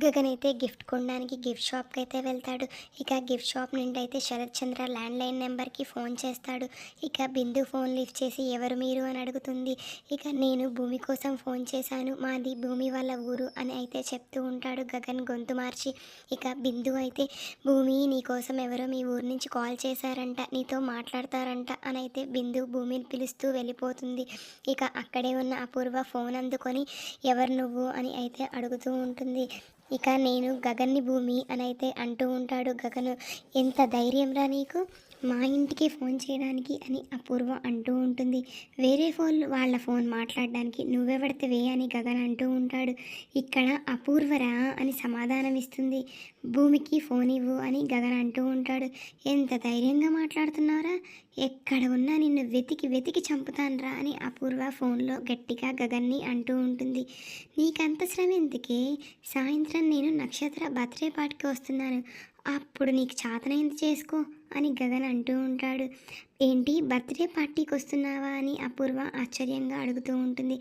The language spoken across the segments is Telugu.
గగన్ అయితే గిఫ్ట్ కొనడానికి గిఫ్ట్ షాప్కి అయితే వెళ్తాడు. ఇక గిఫ్ట్ షాప్ నుండి అయితే శరత్ చంద్ర ల్యాండ్లైన్ నెంబర్కి ఫోన్ చేస్తాడు. ఇక బిందు ఫోన్ లిఫ్ట్ చేసి ఎవరు మీరు అని అడుగుతుంది. ఇక నేను భూమి కోసం ఫోన్ చేశాను, మాది భూమి వాళ్ళ ఊరు అని అయితే చెప్తూ ఉంటాడు గగన్ గొంతు మార్చి. ఇక బిందు అయితే భూమి నీకోసం ఎవరో మీ ఊరు నుంచి కాల్ చేశారంట, నీతో మాట్లాడతారంట అని అయితే బిందు భూమిని పిలుస్తూ వెళ్ళిపోతుంది. ఇక అక్కడే ఉన్న అపూర్వ ఫోన్ అందుకొని ఎవరు నువ్వు అని అయితే అడుగుతూ ఉంటుంది. ఇక నేను గగన్ని భూమి అని అయితే అంటూ ఉంటాడు గగను. ఎంత ధైర్యం రా నీకు మా ఇంటికి ఫోన్ చేయడానికి అని అపూర్వ అంటూ ఉంటుంది. వేరే ఫోన్ వాళ్ళ ఫోన్ మాట్లాడడానికి నువ్వెవడితేవే అని గగన్ అంటూ ఉంటాడు. ఇక్కడ అపూర్వరా అని సమాధానం ఇస్తుంది. భూమికి ఫోన్ ఇవ్వు అని గగన్ అంటూ ఉంటాడు. ఎంత ధైర్యంగా మాట్లాడుతున్నారా, ఎక్కడ ఉన్నా నిన్ను వెతికి వెతికి చంపుతాన్రా అని అపూర్వ ఫోన్లో గట్టిగా గగన్ని అంటూ ఉంటుంది. నీకంత శ్రమ ఎందుకే, సాయంత్రం నేను నక్షత్ర బర్త్డే పార్టీకి వస్తున్నాను, అప్పుడు నీకు చాతనైంది చేసుకో అని గగన్ అంటూ ఉంటాడు. ఏంటి బర్త్డే పార్టీకి వస్తున్నావా అని అపూర్వ ఆశ్చర్యంగా అడుగుతూ ఉంటుంది.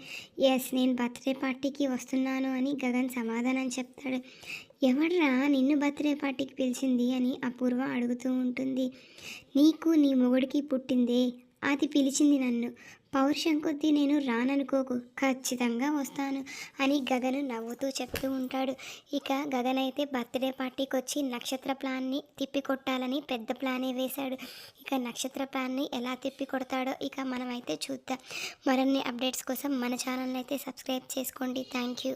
ఎస్, నేను బర్త్డే పార్టీకి వస్తున్నాను అని గగన్ సమాధానం చెప్తాడు. ఎవడ్రా నిన్ను బర్త్డే పార్టీకి పిలిచింది అని అపూర్వ అడుగుతూ ఉంటుంది. నీకు నీ మొగుడికి పుట్టిందే అది పిలిచింది నన్ను, పౌరుషం కొద్దీ నేను రాననుకోకు, ఖచ్చితంగా వస్తాను అని గగన్ నవ్వుతూ చెప్తూ ఉంటాడు. ఇక గగన్ అయితే బర్త్డే పార్టీకి వచ్చి నక్షత్ర ప్లాన్ని తిప్పికొట్టాలని పెద్ద ప్లానే వేశాడు. ఇక నక్షత్ర ప్లాన్ని ఎలా తిప్పి కొడతాడో ఇక మనమైతే చూద్దాం. మరిన్ని అప్డేట్స్ కోసం మన ఛానల్ని అయితే సబ్స్క్రైబ్ చేసుకోండి. Thank you.